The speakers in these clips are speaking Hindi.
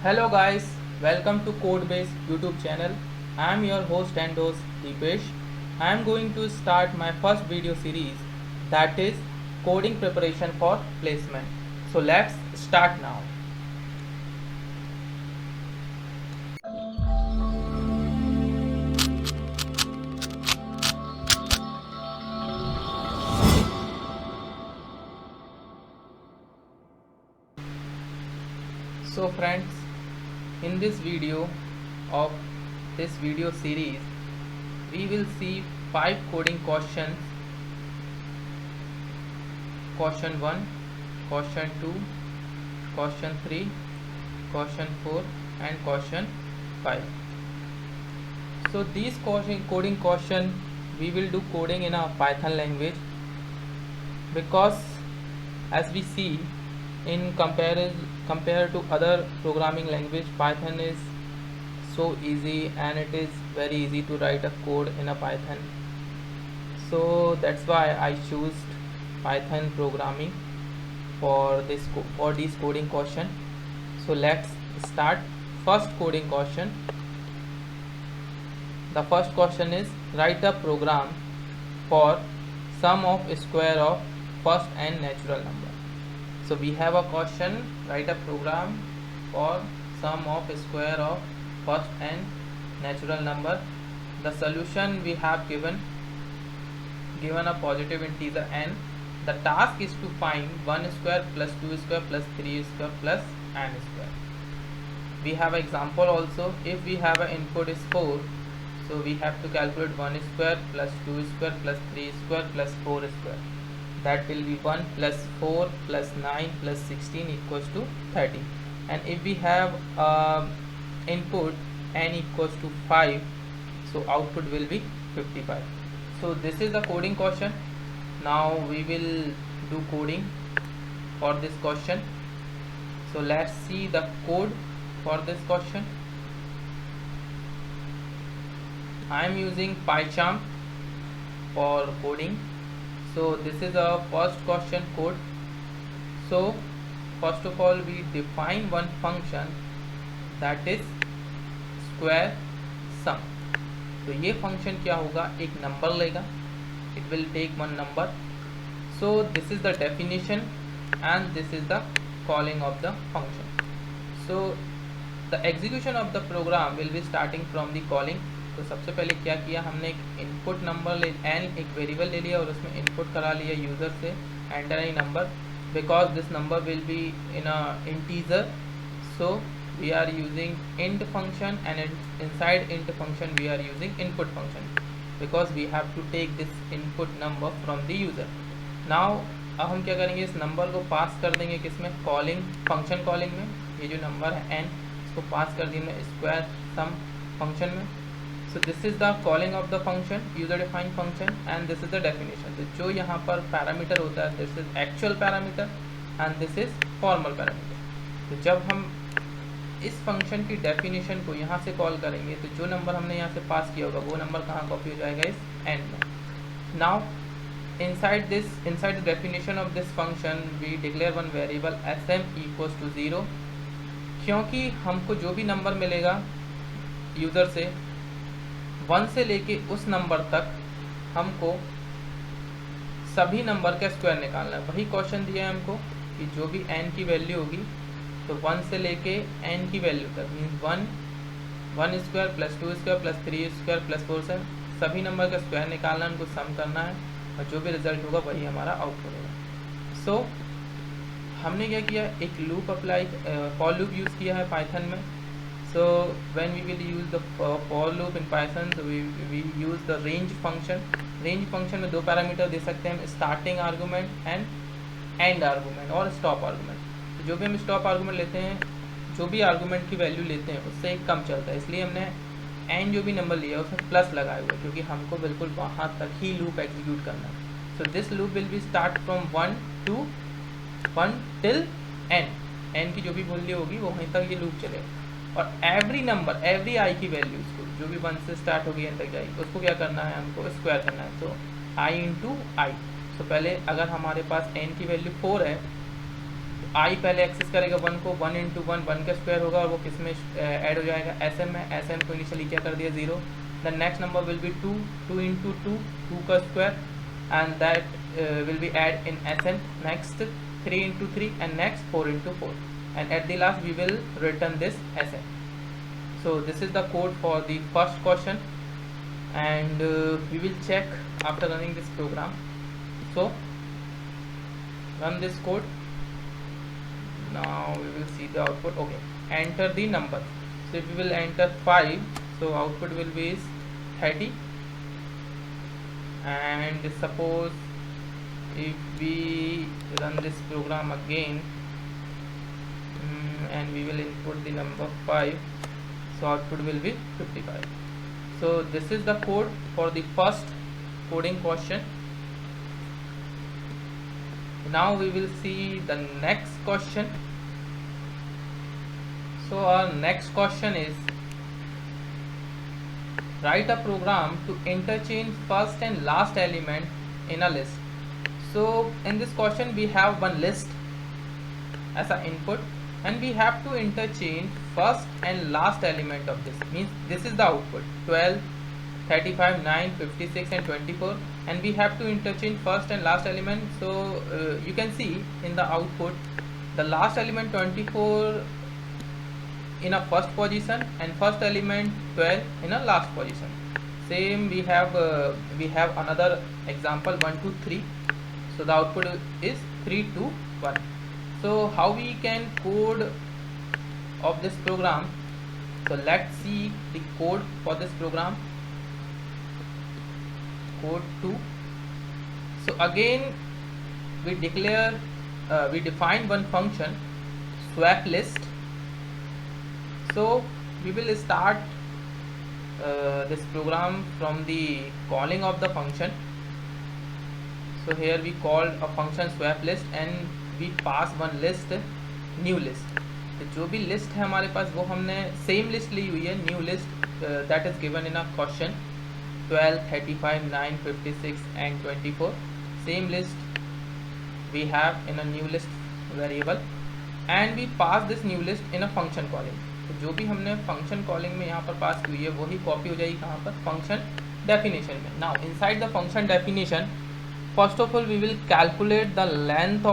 Hello guys, welcome to Codebase YouTube channel. I am your host and host Deepesh. I am going to start my first video series, that is coding preparation for placement. So let's start now. So friends, in this video of this video series, we will see 5 coding questions. Question 1, question 2, question 3, question 4 and question 5. So these coding question, we will do coding in a Python language, because as we see in compared to other programming language, Python is so easy and it is very easy to write a code in a Python. So that's why I choose Python programming for these coding question. So let's start. First coding question. The first question is, write a program for sum of square of first and natural number. So we have a question, write a program for sum of square of first and natural number. The solution we have given a positive integer n. The task is to find 1 square plus 2 square plus 3 square plus n square. We have an example also. If we have an input is 4, so we have to calculate 1 square plus 2 square plus 3 square plus 4 square. That will be 1 plus 4 plus 9 plus 16 equals to 30. And if we have input n equals to 5, so output will be 55. So this is the coding question. Now we will do coding for this question. So let's see the code for this question. I am using PyCharm for coding. So this is a first question code. So first of all, we define one function, that is square sum. तो ये फंक्शन क्या होगा, एक नंबर लेगा, it will take one number. So this is the definition and this is the calling of the function. So the execution of the program will be starting from the calling. तो सबसे पहले क्या किया, हमने एक इनपुट नंबर ले n एक वेरिएबल ले लिया और उसमें इनपुट करा लिया यूज़र से enter any number, because this number will be in a integer. So we are using int function, and inside int function we are using input function, because we have to take this input number from the user. Now अब हम क्या करेंगे, इस नंबर को पास कर देंगे किसमें, कॉलिंग फंक्शन कॉलिंग में. ये जो नंबर है n, इसको पास कर देंगे स्क्वायर सम फंक्शन में. So this is the calling of the function, user defined function, and this is the definition. तो जो यहाँ पर पैरामीटर होता है, this is actual parameter and this is formal parameter. तो जब हम इस फंक्शन की डेफिनेशन को यहाँ से कॉल करेंगे, तो जो नंबर हमने यहाँ से पास किया होगा वो नंबर कहाँ कॉपी हो जाएगा, इस एन में. Now inside the definition of this function we declare one variable sm equals to 0, क्योंकि हमको जो भी नंबर मिलेगा यूज़र से 1 से लेके उस नंबर तक हमको सभी नंबर का स्क्वायर निकालना है. वही क्वेश्चन दिया है हमको कि जो भी n की वैल्यू होगी, तो 1 से लेके n की वैल्यू तक means 1 square plus 2 square plus 3 square plus 4 से सभी नंबर का स्क्वायर निकालना है, उनको सम करना है, और जो भी रिजल्ट होगा वही हमारा आउटपुट होगा. सो हमने क्या किया, एक loop apply for loop use किया है पाइथन में. So when we will use the for loop in Python, so we use the range function. Range function में दो पैरामीटर दे सकते हैं हम, starting argument and and argument और स्टॉप आर्गूमेंट. तो जो भी हम स्टॉप आर्गूमेंट लेते हैं, जो भी आर्गूमेंट की वैल्यू लेते हैं उससे एक कम चलता है, इसलिए हमने एंड जो भी नंबर लिया है उसमें प्लस लगाए हुए, क्योंकि हमको बिल्कुल वहाँ तक ही लूप एग्जीक्यूट करना है. So this loop will be start from 1 till n की जो भी वैल्यू होगी वो वहीं तक ये लूप चलेगा. और एवरी नंबर, एवरी आई की वैल्यू को जो भी 1 से स्टार्ट होगी n तक जाएगी, उसको क्या करना है, हमको स्क्वायर करना है. तो i इंटू आई. तो पहले अगर हमारे पास n की वैल्यू 4 है, आई पहले एक्सेस करेगा 1 को, 1 इंटू 1 1 का स्क्वायर होगा और वो किस में ऐड हो जाएगा, एस एम में। एस एम को इनिशियली क्या कर दिया 0। The next number will be 2, 2 into 2 2 का square and that will be add in S M. Next 3 into 3 and next 4 into 4 and at the last we will return this Sn. So this is the code for the first question and we will check after running this program. So run this code. Now we will see the output. Okay, enter the number. So if we will enter 5, so output will be 30. And suppose if we run this program again and we will input the number 5, so output will be 55. So this is the code for the first coding question. Now we will see the next question. So our next question is, write a program to interchange first and last element in a list. So in this question we have one list as an input and we have to interchange first and last element of this. Means this is the output 12, 35, 9, 56 and 24 and we have to interchange first and last element. So you can see in the output the last element 24 in a first position and first element 12 in a last position. Same we have another example 1 2 3. So the output is 3 2 1. So how we can code of this program? So let's see the code for this program. Code 2. So again we define one function swap list. So we will start this program from the calling of the function. So here we call a function swap list and we pass one list, new list. तो जो भी लिस्ट है हमारे पास वो हमने सेम लिस्ट ली हुई है, new list that is given in a question 12, 35, 9, 56 and 24. Same list we have in a new list variable and we pass this new list in a function calling. तो जो भी हमने फंक्शन कॉलिंग में यहाँ पर पास की हुई है वही कॉपी हो जाएगी कहाँ पर, फंक्शन डेफिनेशन में. Now inside the function definition, first of all we will calculate the length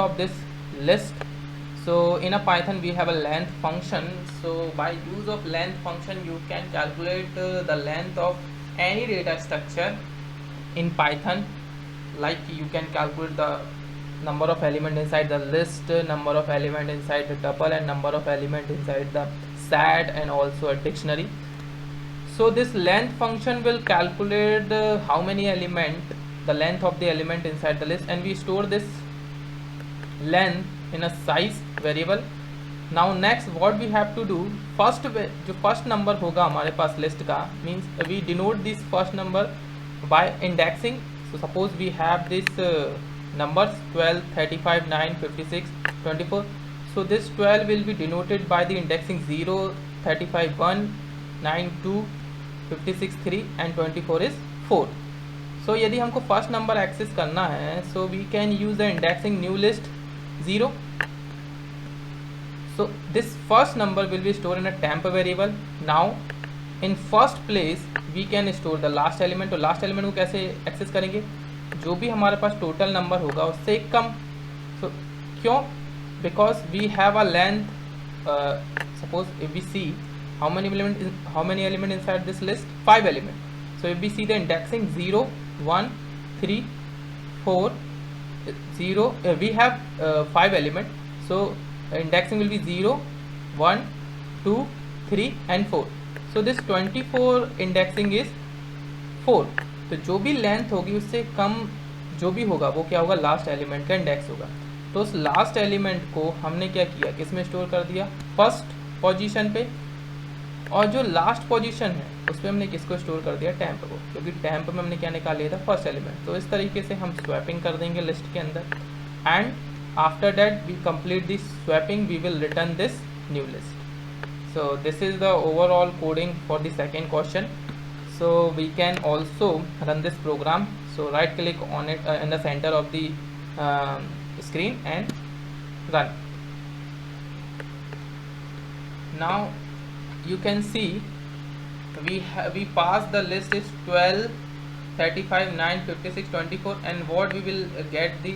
of this list. So in a Python we have a length function. So by use of length function you can calculate the length of any data structure in Python. Like you can calculate the number of element inside the list, number of element inside the tuple and number of element inside the set and also a dictionary. So this length function will calculate how many element, the length of the element inside the list and we store this length in a size variable. Now next what we have to do, जो first number होगा हमारे पास list का, means we denote this first number by indexing. So suppose we have this numbers 12, 35, 9, 56, 24. So this 12 will be denoted by the indexing 0, 35 1, 9 2, 56 3 and 24 is 4. So यदि हमको फर्स्ट नंबर एक्सेस करना है, so we can use the indexing new list 0. So this first number will be stored in a temp variable. Now in first place we can store the last element. तो लास्ट एलिमेंट को कैसे एक्सेस करेंगे, जो भी हमारे पास टोटल नंबर होगा उससे कम. So क्यों, because we have a length, suppose if we see how many element inside this list, 5 element. So if we see the indexing 0, 1, 3, 4, 0, we have 5 element. So indexing will be 0, 1, 2, 3 and 4. So this 24 indexing is 4. तो जो भी लेंथ होगी उससे कम जो भी होगा वो क्या होगा, लास्ट एलिमेंट का इंडेक्स होगा. तो उस लास्ट एलिमेंट को हमने क्या किया, किस में स्टोर कर दिया, फर्स्ट पोजीशन पे. और जो लास्ट पोजीशन है उस पर हमने किसको स्टोर कर दिया, टेम्प को, क्योंकि टेम्प में हमने क्या निकाल लिया था, फर्स्ट एलिमेंट. तो इस तरीके से हम स्वैपिंग कर देंगे लिस्ट के अंदर and after that we complete this swapping we will return this new list. So this is the overall coding for the second question. So we can also run this program. So right click on it in the center of the screen and run. Now you can see we pass the list is 12, 35, 9, 56, 24, and what we will get the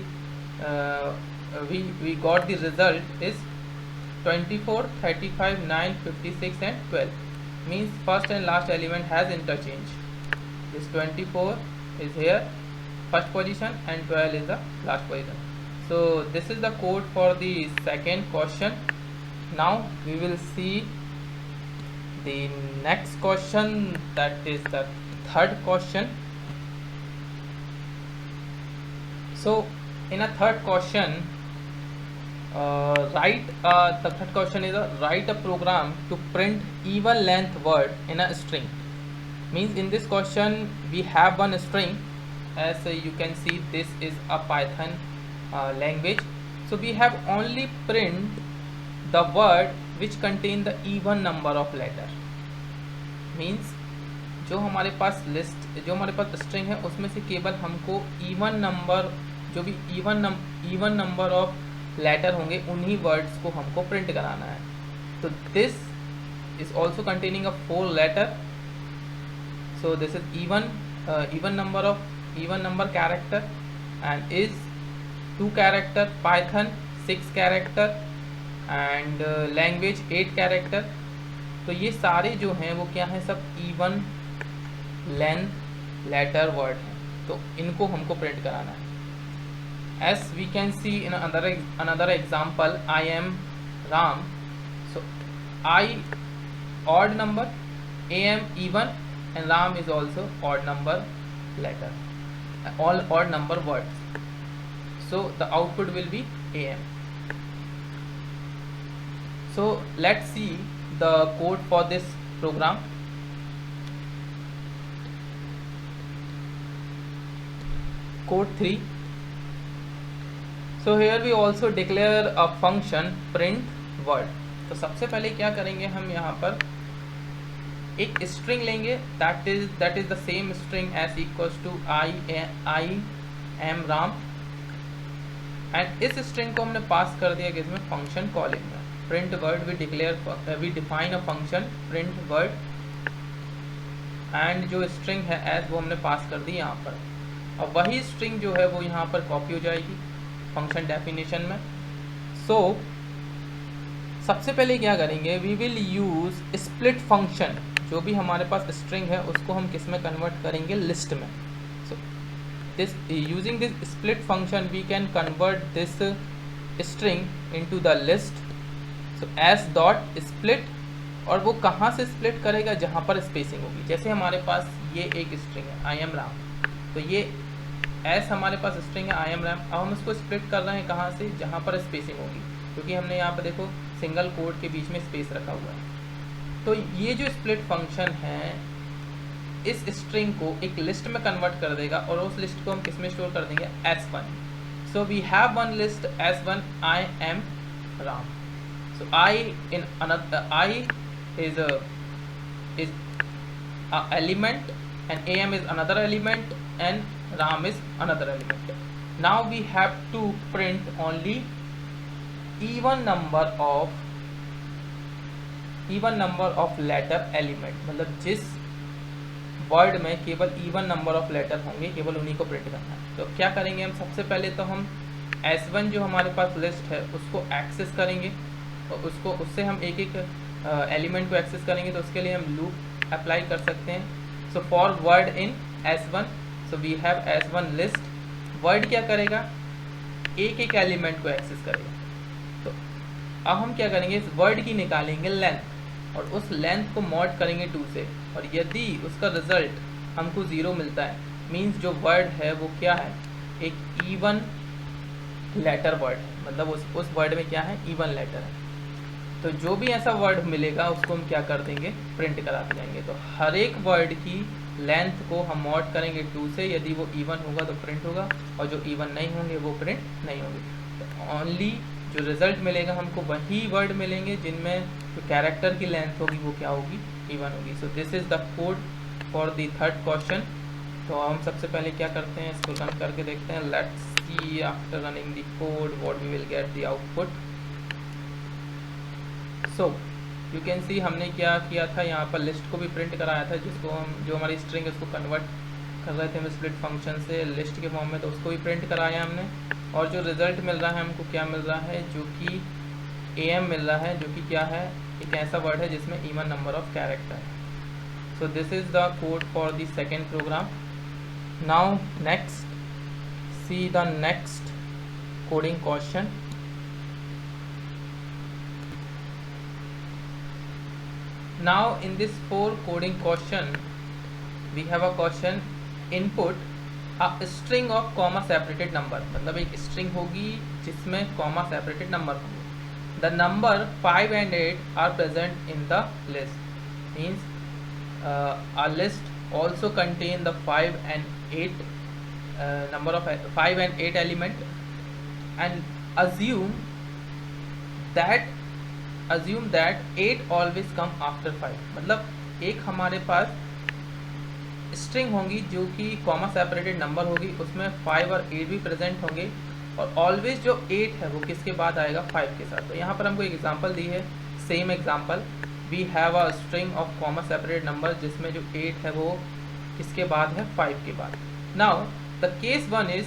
we got the result is 24, 35, 9, 56 and 12. Means first and last element has interchange. This 24 is here first position and 12 is the last position. So this is the code for the second question. Now we will see the next question, that is the third question. So in a third question, the third question is write a program to print even length word in a string. Means in this question we have one string, as you can see this is a Python language. So we have only print the word which contain the even number of letter. Means जो हमारे पास लिस्ट, जो हमारे पास स्ट्रिंग है उसमें से केवल हमको इवन नंबर, जो भी इवन नंबर ऑफ लेटर होंगे उन्हीं वर्ड्स को हमको प्रिंट कराना है. तो this is also containing a 4 letter. So this is even number character and is 2 character, Python 6 character and language 8 character. तो ये सारे जो हैं वो क्या हैं, सब इवन लेंथ लेटर वर्ड हैं. तो इनको हमको प्रिंट कराना है. As we can see in another example, I am Ram. So I odd number, am even, and Ram is also odd number letter, all odd number words. So the output will be am. So let's see the code for this program. Code 3. So here we also declare a function print word. तो सबसे पहले क्या करेंगे, हम यहाँ पर एक स्ट्रिंग लेंगे that is the same string as equals to I am Ram, and इस स्ट्रिंग को हमने पास कर दिया इसमें फंक्शन कॉलिंग में print word. we define a function print word, and जो स्ट्रिंग है as वो हमने पास कर दी यहाँ पर. अब वही स्ट्रिंग जो है वो यहाँ पर कॉपी हो जाएगी फंक्शन डेफिनेशन में. सो सबसे पहले क्या करेंगे, we will use split function. जो भी हमारे पास स्ट्रिंग है उसको हम किस में कन्वर्ट करेंगे, लिस्ट में. So this using this split function we can convert this string into the list. So S dot split, और वो कहाँ से स्प्लिट करेगा, जहाँ पर स्पेसिंग होगी. जैसे हमारे पास ये एक स्ट्रिंग है आई एम राम, तो ये एस हमारे पास स्ट्रिंग है आई एम रैम. अब हम इसको स्प्लिट कर रहे हैं कहाँ से, जहाँ पर स्पेसिंग होगी, क्योंकि हमने यहाँ पर देखो सिंगल कोड के बीच में स्पेस रखा हुआ है. तो ये जो स्प्लिट फंक्शन है इस स्ट्रिंग को एक लिस्ट में कन्वर्ट कर देगा, और उस लिस्ट को हम किस में स्टोर कर देंगे, S1. So we have one list S1 I am Ram. So I is a element and am is another element and Ram is another element. Now we have to print only even number of letter element. मतलब जिस वर्ड में केवल इवन नंबर ऑफ लेटर होंगे केवल उन्हीं को प्रिंट करना है. तो क्या करेंगे हम, सबसे पहले तो हम S1 जो हमारे पास लिस्ट है उसको एक्सेस करेंगे, और उससे हम एक एक एलिमेंट को एक्सेस करेंगे. तो उसके लिए हम लूप अप्लाई कर सकते हैं. So for word in S1, so we have S1 list. Word क्या करेगा, एक एक एलिमेंट को एक्सेस करेगा. तो अब हम क्या करेंगे, इस वर्ड की निकालेंगे लेंथ, और उस लेंथ को मॉड करेंगे 2 से, और यदि उसका रिजल्ट हमको 0 मिलता है, मीन्स जो वर्ड है वो क्या है, एक इवन लेटर वर्ड है. मतलब उस वर्ड में क्या है, इवन लेटर है. तो जो भी ऐसा वर्ड मिलेगा उसको हम क्या कर देंगे, प्रिंट करा देंगे. तो हर एक वर्ड की लेंथ को हम मॉड करेंगे 2 से. यदि वो इवन होगा तो प्रिंट होगा, और जो इवन नहीं होंगे वो प्रिंट नहीं होंगे. तो ओनली जो रिजल्ट मिलेगा हमको वही वर्ड मिलेंगे जिनमें जो कैरेक्टर की लेंथ होगी वो क्या होगी, इवन होगी. सो this is the code for the third question. तो हम सबसे पहले क्या करते हैं, इसको रन करके देखते हैं. Let's see after running the code what we will get the output. So you can see हमने क्या किया था, यहाँ पर लिस्ट को भी प्रिंट कराया था, जिसको हम जो हमारी स्ट्रिंग उसको कन्वर्ट कर रहे थे हम स्प्लिट फंक्शन से लिस्ट के फॉर्म में, तो उसको भी प्रिंट कराया हमने। और जो रिज़ल्ट मिल रहा है हमको क्या मिल रहा है, जो कि am मिल रहा है, जो कि क्या है, एक ऐसा वर्ड है जिसमें इवन नंबर ऑफ कैरेक्टर है। So this is the code for the second program. Now next see the next coding question. Now in this 4 coding question we have a question input a string of comma separated number, मतलब एक string होगी जिसमें comma separated number होंगे। The number 5 and 8 are present in the list, means a list also contain the 5 and 8 number of 5 and 8 element, and assume that 8 always come after 5, मतलब एक हमारे पास स्ट्रिंग होंगी जो कि कॉमा सेपरेटेड नंबर होगी, उसमें 5 और 8 भी प्रेजेंट होंगे, और ऑलवेज जो 8 है वो किसके बाद आएगा, 5 के साथ। तो यहाँ पर हमको एक एग्जांपल दी है, same example, we have a string of comma separated number जिसमें जो 8 है वो किसके बाद है, 5 के बाद। Now the case 1 is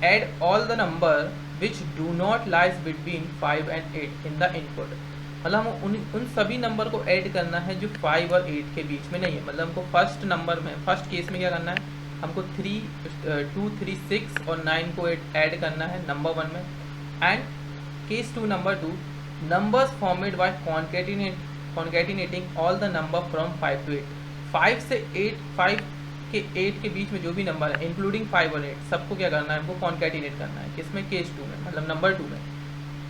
add all the number which do not lies between 5 and 8 in the input, मतलब हम उन सभी नंबर को ऐड करना है जो 5 और 8 के बीच में नहीं है। मतलब हमको फर्स्ट नंबर में, फर्स्ट केस में क्या करना है, हमको 2, 3, 6 और 9 को ऐड करना है नंबर 1 में। And case 2 number 2, numbers formed by concatenating all the number from 5 to 8, 5 से 5 के 8 के बीच में जो भी नंबर है इंक्लूडिंग 5 और 8 सबको क्या करना है, हमको कॉन्केटिनेट करना है, किसमें, केस 2 में, मतलब नंबर 2 में।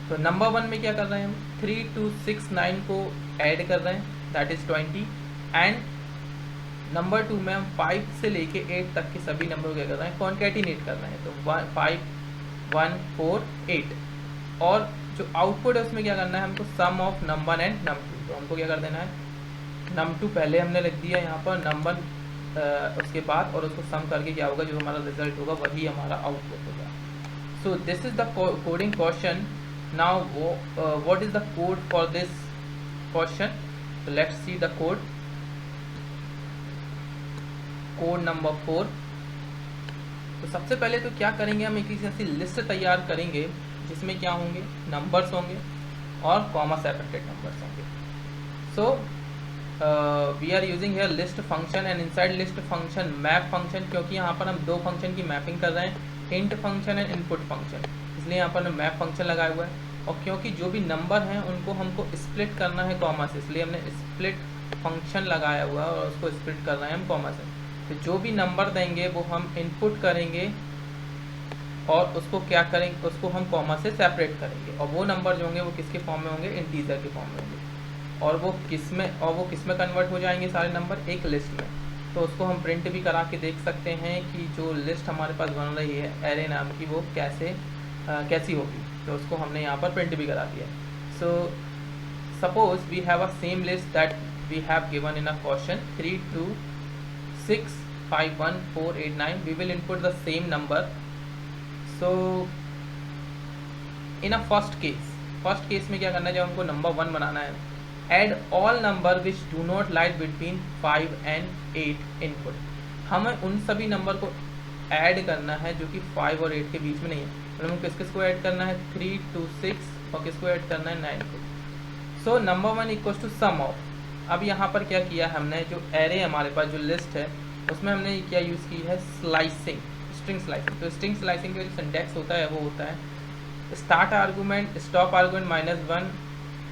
तो नंबर 1 में क्या कर रहे हैं हम, 3, 2, 6, 9 को ऐड कर रहे हैं, दैट इज 20, एंड नंबर 2 में हम 5 से लेके 8 तक के सभी नंबर को क्या कर रहे हैं, कॉन्केटिनेट कर रहे हैं। तो 5, 1, 4, 8, और जो आउटपुट है उसमें क्या करना है हमको, सम ऑफ नंबर एंड num2। तो हमको क्या कर देना है, num2 पहले हमने रख दिया यहाँ पर, नंबर उसके बाद, और उसको सम करके क्या होगा, जो हमारा रिजल्ट होगा वही हमारा आउटपुट होगा। सो this is the coding question. Now what is the code for this question, so let's see the code number 4। तो सबसे पहले तो क्या करेंगे, हम एक ऐसी लिस्ट तैयार करेंगे जिसमें क्या होंगे, नंबर्स होंगे और कॉमा सेपरेटेड नंबर्स होंगे। So we are using here list function, and inside list function map function, क्योंकि यहाँ पर हम 2 फंक्शन की मैपिंग कर रहे हैं, int function and input function, इसलिए यहाँ पर मैप फंक्शन लगाया हुआ है। और क्योंकि जो भी नंबर हैं उनको हमको स्प्लिट करना है कॉमा से, इसलिए हमने स्प्लिट फंक्शन लगाया हुआ है और उसको स्प्लिट कर रहे हैं हम कॉमा से। तो जो भी नंबर देंगे वो हम इनपुट करेंगे और उसको क्या करेंगे, उसको हम कॉमा से सेपरेट करेंगे, और वो नंबर जो होंगे वो किसके फॉर्म में होंगे, इंटीजर के फॉर्म में होंगे, और वो किस में कन्वर्ट हो जाएंगे सारे नंबर, एक लिस्ट में। तो उसको हम प्रिंट भी करा के देख सकते हैं कि जो लिस्ट हमारे पास बन रही है एरे नाम की वो कैसी होगी, तो उसको हमने यहाँ पर प्रिंट भी करा दिया। So suppose we have a same list that we have given in a question, 3, 2, 6, 5, 1, 4, 8, 9, we will input the same number। so in a first case में क्या करना है, जब हमको नंबर 1 बनाना है, add all number which do not lie between 5 and 8 input, हमें उन सभी नंबर को ऐड करना है जो कि 5 और 8 के बीच में नहीं है। मतलब हम किसको ऐड करना है, 3, 2, 6, और किसको ऐड करना है, 9 को। So number 1 equals to sum of, अब यहाँ पर क्या किया हमने, जो एरे हमारे पास जो लिस्ट है उसमें हमने क्या यूज़ की है, स्लाइसिंग, स्ट्रिंग स्लाइसिंग। तो स्ट्रिंग स्लाइसिंग का जो सिंटैक्स होता है वो होता है start argument, stop argument -1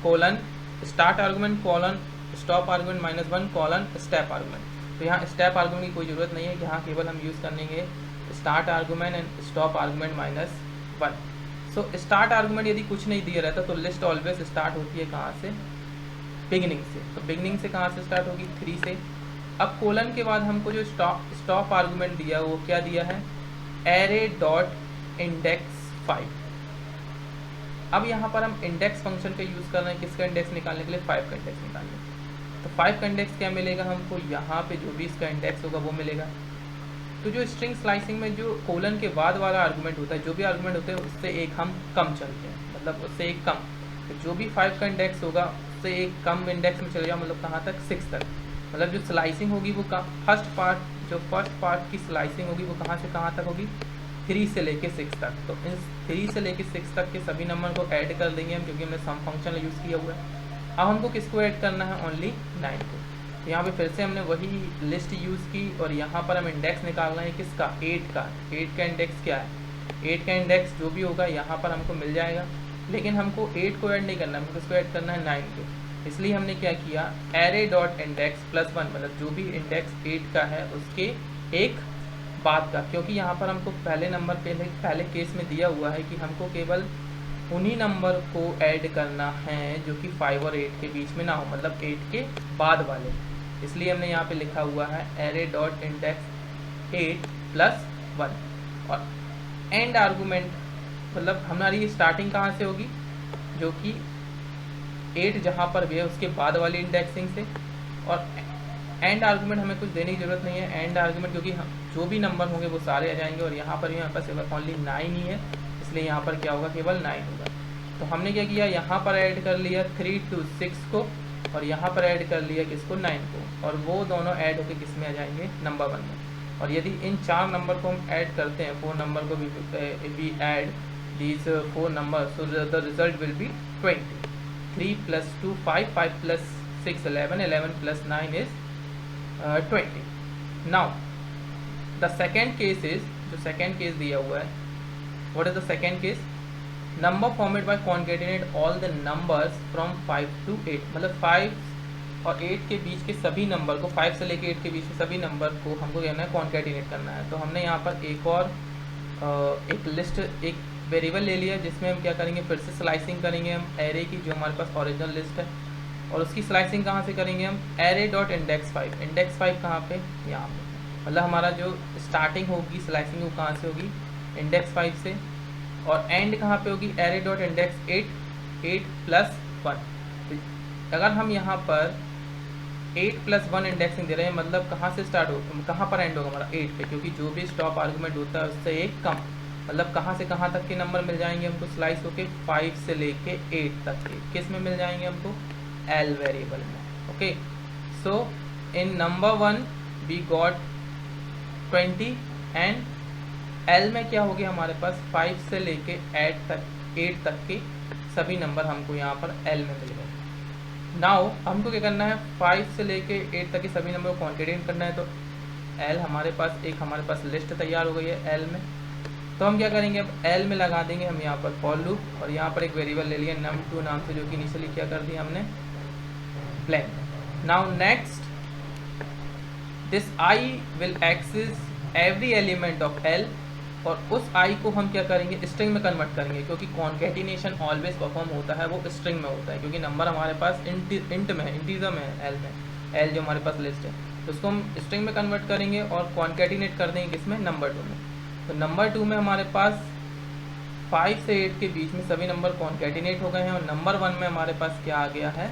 colon, start argument colon, stop argument -1 colon, step argument. तो यहाँ स्टेप आर्गूमेंट की कोई ज़रूरत नहीं है, यहाँ केवल हम यूज़ करेंगे start argument and stop argument -1। So start argument यदि कुछ नहीं दिया रहता तो लिस्ट ऑलवेज स्टार्ट होती है कहाँ से, बिगनिंग से। तो बिगनिंग से कहाँ से स्टार्ट होगी, 3 से। अब कोलन के बाद हमको जो स्टॉप आर्गूमेंट दिया वो क्या दिया है, एरे डॉट इंडेक्स 5। अब यहाँ पर हम इंडेक्स फंक्शन का यूज़ कर रहे हैं किसका इंडेक्स निकालने के लिए, 5 का इंडेक्स निकालने के लिए। तो 5 का इंडेक्स क्या मिलेगा हमको, यहाँ पे जो भी इसका इंडेक्स होगा वो मिलेगा। तो जो स्ट्रिंग स्लाइसिंग में जो कोलन के बाद वाला आर्गूमेंट होता है, जो भी आर्गूमेंट होते हैं उससे एक हम कम चलते हैं, मतलब उससे एक कम, तो जो भी 5 का इंडेक्स होगा उससे एक कम इंडेक्स में चले जाओ, मतलब कहाँ तक, 6 तक। मतलब जो स्लाइसिंग होगी वो फर्स्ट पार्ट की स्लाइसिंग होगी वो कहाँ से कहाँ तक होगी, 3 से लेके 6 तक। तो इन 3 से लेके 6 तक के सभी नंबर को ऐड कर देंगे हम, क्योंकि हमने सम फंक्शन यूज़ किया हुआ है। अब हमको किसको ऐड करना है, ओनली 9 को। तो यहाँ पे फिर से हमने वही लिस्ट यूज़ की और यहाँ पर हम इंडेक्स निकाल रहे हैं किसका, 8 का। 8 का इंडेक्स क्या है, 8 का इंडेक्स जो भी होगा यहाँ पर हमको मिल जाएगा, लेकिन हमको 8 को ऐड नहीं करना है, हमको किसको ऐड करना है, 9 को। इसलिए हमने क्या किया, एरे डॉट इंडेक्स प्लस 1, मतलब जो भी इंडेक्स 8 का है उसके एक बाद का, क्योंकि यहाँ पर हमको पहले केस में दिया हुआ है कि हमको केवल उन्हीं नंबर को ऐड करना है जो कि 5 और 8 के बीच में ना हो, मतलब 8 के बाद वाले। इसलिए हमने यहाँ पे लिखा हुआ है एरे डॉट इंडेक्स 8 प्लस 1, और एंड आर्गूमेंट मतलब हमारी स्टार्टिंग कहाँ से होगी, जो कि 8 जहाँ पर भी है उसके बाद वाली इंडेक्सिंग से, और एंड आर्गूमेंट हमें कुछ देने की जरूरत नहीं है, एंड आर्गूमेंट क्योंकि जो भी नंबर होंगे वो सारे आ जाएंगे, और यहाँ पर भी हमारे पास ओनली 9 ही है, इसलिए यहाँ पर क्या होगा, केवल 9 होगा। तो हमने क्या किया, यहाँ पर ऐड कर लिया 3 to 6 को, और यहाँ पर ऐड कर लिया किसको, 9 को, और वो दोनों ऐड होकर किस में आ जाएंगे, नंबर 1 में। और यदि इन 4 नंबर को हम ऐड करते हैं, 4 नंबर को भी add these 4 number, so the result will be 20। 3 + 2 5, 5 + 6 11, 11 + 9 is 20. Now the second case is, जो second case दिया हुआ है, what is the second case, number formed by concatenate all the numbers from 5 to 8, मतलब 5 और 8 के बीच के सभी नंबर को, 5 से लेके 8 के बीच के सभी नंबर को हमको कहना है कॉन्केटिनेट करना है। तो हमने यहाँ पर एक और एक लिस्ट, एक वेरिएबल ले लिया, जिसमें हम क्या करेंगे, फिर से स्लाइसिंग करेंगे हम एरे की, जो हमारे पास ओरिजिनल लिस्ट है, और उसकी स्लाइसिंग कहाँ से करेंगे हम, एरे डॉट इंडेक्स 5। इंडेक्स 5 कहाँ पे, यहाँ पे, मतलब हमारा जो स्टार्टिंग होगी स्लाइसिंग वो कहाँ से होगी, इंडेक्स 5 से, और एंड कहाँ पे होगी, एरे डॉट इंडेक्स 8, 8 + 1। तो अगर हम यहाँ पर 8 + 1 इंडेक्सिंग दे रहे हैं, मतलब कहाँ से स्टार्ट हो, कहाँ पर एंड होगा हमारा, 8 पे, क्योंकि जो भी स्टॉप आर्गूमेंट होता है उससे एक कम, मतलब कहाँ से कहाँ तक के नंबर मिल जाएंगे हमको, स्लाइस होके 5 से लेके 8 तक के, किस में मिल जाएंगे हमको, एल वेरिएबल में। Okay, so in number 1 we got 20, and L में क्या हो गया हमारे पास, 5 से लेके 8 तक के सभी नंबर हमको यहाँ पर एल में मिल गए। नाउ हमको क्या करना है, 5 से लेके 8 तक के सभी नंबर को कॉन्केटेनेट करना है। तो एल हमारे पास लिस्ट तैयार हो गई है एल में। तो हम क्या करेंगे, अब एल में लगा देंगे हम यहाँ पर फॉर लूप, और यहाँ पर एक वेरिएबल ले लिया num2 नाम से, जो कि इनिशियली क्या कर दिया हमने, blank. Now next, this I will access every element of L, और उस I को हम क्या करेंगे, स्ट्रिंग में कन्वर्ट करेंगे, क्योंकि कॉन्केटिनेशन ऑलवेज परफॉर्म होता है वो स्ट्रिंग में होता है, क्योंकि नंबर हमारे पास इंट में, इंटीजर में है, एल में, एल जो हमारे पास लिस्ट है, तो उसको हम स्ट्रिंग में कन्वर्ट करेंगे और कॉन्केटिनेट कर देंगे किसमें, नंबर 2 में। तो नंबर 2 में हमारे पास 5 से 8 के बीच में सभी नंबर कॉन्केटिनेट हो गए हैं, और नंबर 1 में हमारे पास क्या आ गया है,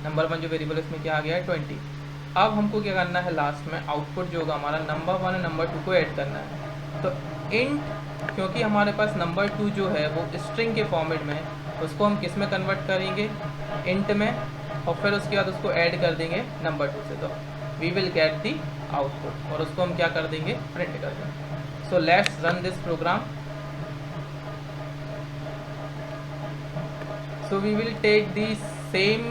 नंबर 1 जो वेरिएबल इसमें क्या आ गया है, 20। अब हमको क्या करना है, लास्ट में आउटपुट जो होगा हमारा, नंबर 1 और नंबर 2 को ऐड करना है। तो इंट, क्योंकि हमारे पास नंबर 2 जो है वो स्ट्रिंग के फॉर्मेट में है, उसको हम किस में कन्वर्ट करेंगे, इंट में, और फिर उसके बाद उसको ऐड कर देंगे नंबर 2 से। तो we will get the output, और उसको हम क्या कर देंगे, प्रिंट कर देंगे। So let's run this program. So we will take the same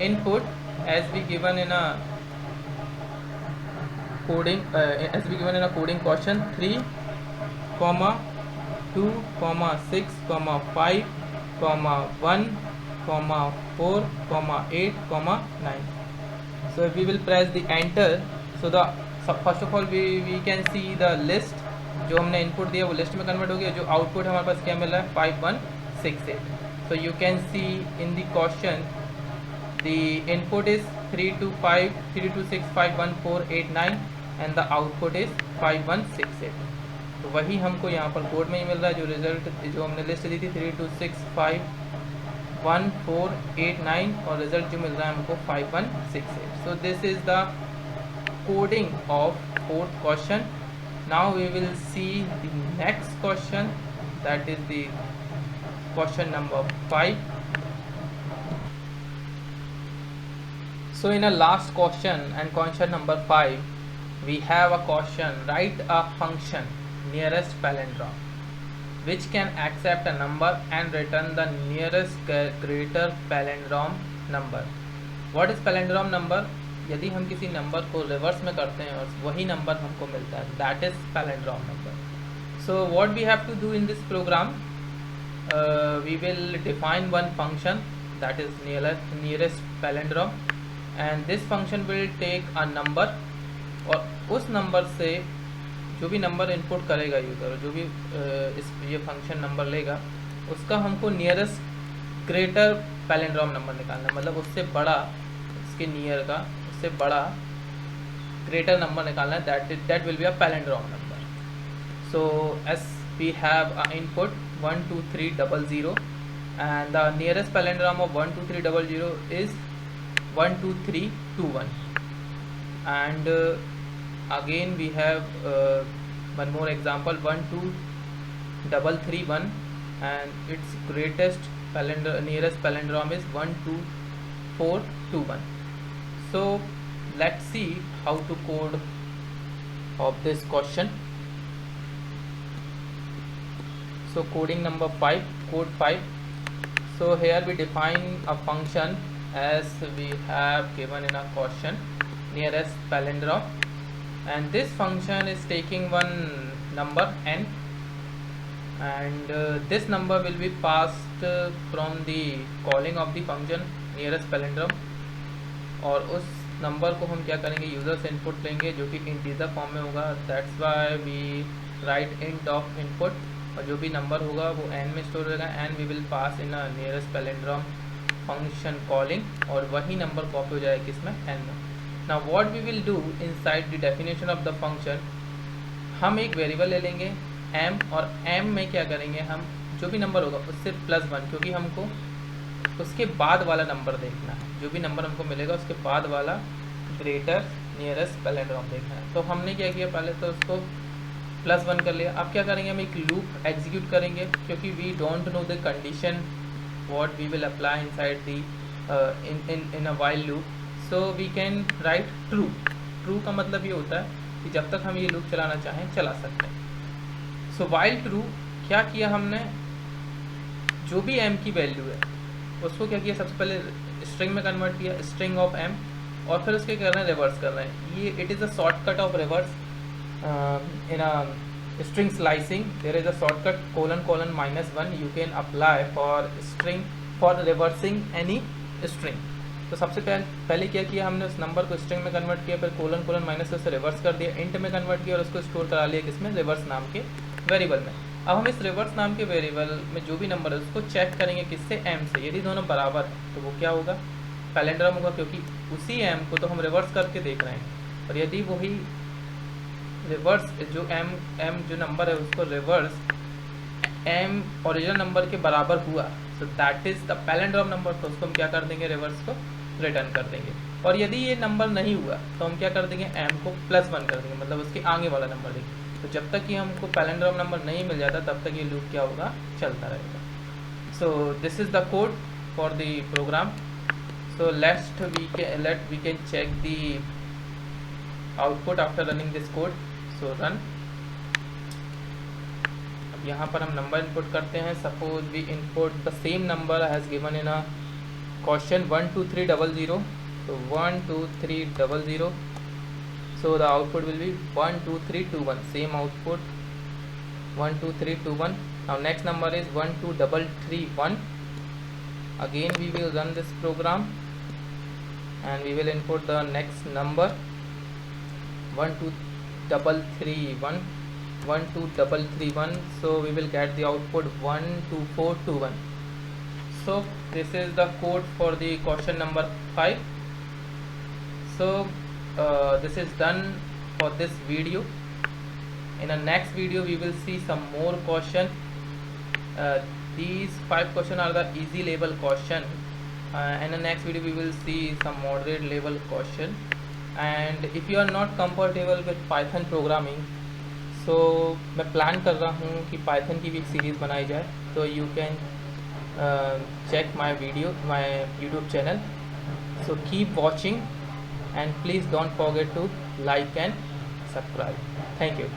input as we given in a coding question, 3, 2, 6, 5, 1, 4, 8, 9. So we will press the enter. So first of all we can see the list, जो हमने इनपुट दिया वो लिस्ट में कन्वर्ट हो गया, जो आउटपुट हमारे पास क्या मिल रहा है, 5, 1, 6, 8. So you can see in the question the input is 3, 2, 5, 3, 2, 6, 5, 1, 4, 8, 9 and the output is 5, 1, 6, 8. तो वही हमको यहाँ पर कोड में ही मिल रहा है, जो रिजल्ट जो हमने लिस्ट दी थी 3, 2, 6, 5, 1, 4, 8, 9, और रिजल्ट जो मिल रहा है हमको 5, 1, 6, 8. So this is the coding of fourth question. Now we will see the next question, that is the question number 5. So in a last question and question number 5, we have a question: write a function nearest palindrome which can accept a number and return the nearest greater palindrome number. What is palindrome number? यदि हम किसी नंबर को रिवर्स में करते हैं और वही नंबर हमको मिलता है, that is palindrome number. So what we have to do in this program, we will define one function that is nearest palindrome, and this function will take a number, और उस नंबर से जो भी नंबर इनपुट करेगा यूज़र, जो भी ये फंक्शन नंबर लेगा, उसका हमको नियरेस्ट ग्रेटर पैलिंड्रोम नंबर निकालना है, मतलब उससे बड़ा, इसके नियर का उससे बड़ा ग्रेटर नंबर निकालना है, that will be a palindrome number. So S V have a input 12300 and the nearest palindrome of 12300 is 12321, and again we have one more example, 12331, and its greatest nearest palindrome is 12421. So let's see how to code of this question. So coding number 5, code 5. So here we define a function as we have given in a question, nearest palindrome, and this function is taking one number n, and this number will be passed from the calling of the function nearest palindrome, और उस नंबर को हम क्या करेंगे, यूज़र से इनपुट लेंगे जो कि इंटीजर फॉर्म में होगा, that's why we write int of input, और जो भी नंबर होगा वो n में स्टोर रहेगा, and we will pass in a nearest palindrome function calling, और वही नंबर कॉपी हो जाएगा किसमें, n में. Now what we will do inside the definition of the function, हम एक वेरिएबल ले लेंगे m, और m में क्या करेंगे, हम जो भी नंबर होगा उससे +1, क्योंकि हमको उसके बाद वाला नंबर देखना है, जो भी नंबर हमको मिलेगा उसके बाद वाला ग्रेटर नियरेस्ट पैलिंड्रोम देखना है. तो हमने क्या किया, पहले तो उसको +1 कर लिया. अब क्या करेंगे, हम एक लूप एग्जीक्यूट करेंगे, क्योंकि we don't know the condition what we will apply inside the in a while loop. So we can write true. True का मतलब ये होता है कि जब तक हम ये लूप चलाना चाहें चला सकते हैं. सो व्हाइल ट्रू क्या किया हमने, जो भी m की वैल्यू है उसको क्या किया, सबसे पहले स्ट्रिंग में कन्वर्ट किया, स्ट्रिंग ऑफ m, और फिर उसके कर रहे हैं रिवर्स कर रहे हैं. ये it is a shortcut of reverse in a string slicing. There is a shortcut ::1 you can apply for string for reversing any string. तो सबसे पहले क्या किया हमने, उस नंबर को स्ट्रिंग में कन्वर्ट किया, फिर ::- से उसे रिवर्स कर दिया, इंट में कन्वर्ट किया और उसको स्टोर करा लिया किसमें, रिवर्स नाम के वेरिएबल में. अब हम इस रिवर्स नाम के वेरिएबल में जो भी नंबर है उसको चेक करेंगे किससे, m से. यदि दोनों बराबर है तो वो क्या होगा, पैलिंड्रोम होगा, क्योंकि उसी m को तो हम रिवर्स करके देख रहे हैं. और यदि वही रिवर्स जो m जो नंबर है उसको रिवर्स m ओरिजिनल नंबर के बराबर हुआ, so that is the palindrome number, तो उसको हम क्या कर देंगे, रिवर्स को रिटर्न कर देंगे. और यदि ये नंबर नहीं हुआ तो हम क्या कर देंगे, m को +1 कर देंगे, मतलब उसके आगे वाला नंबर देंगे. तो जब तक कि हमको पैलिंड्रोम नंबर नहीं मिल जाता तब तक ये लूप क्या होगा, चलता रहेगा. So this is the code for the program. So let we can check the output after running this code. So run. अब यहाँ पर हम नंबर इनपुट करते हैं. Suppose we input the same number has given in a question 12300. so 12300. so the output will be 12321, same output 12321. now next number is 12331. again we will run this program and we will input the next number 12331. so we will get the output 12421. so this is the code for the question number 5. so this is done for this video. in the next video we will see some more question. These 5 questions are the easy level question. In the next video we will see some moderate level question. And if you are not comfortable with python programming, so मैं प्लान कर रहा हूँ कि पाइथन की भी एक सीरीज़ बनाई जाए. तो you can check my YouTube channel. So keep watching and please don't forget to like and subscribe. Thank you.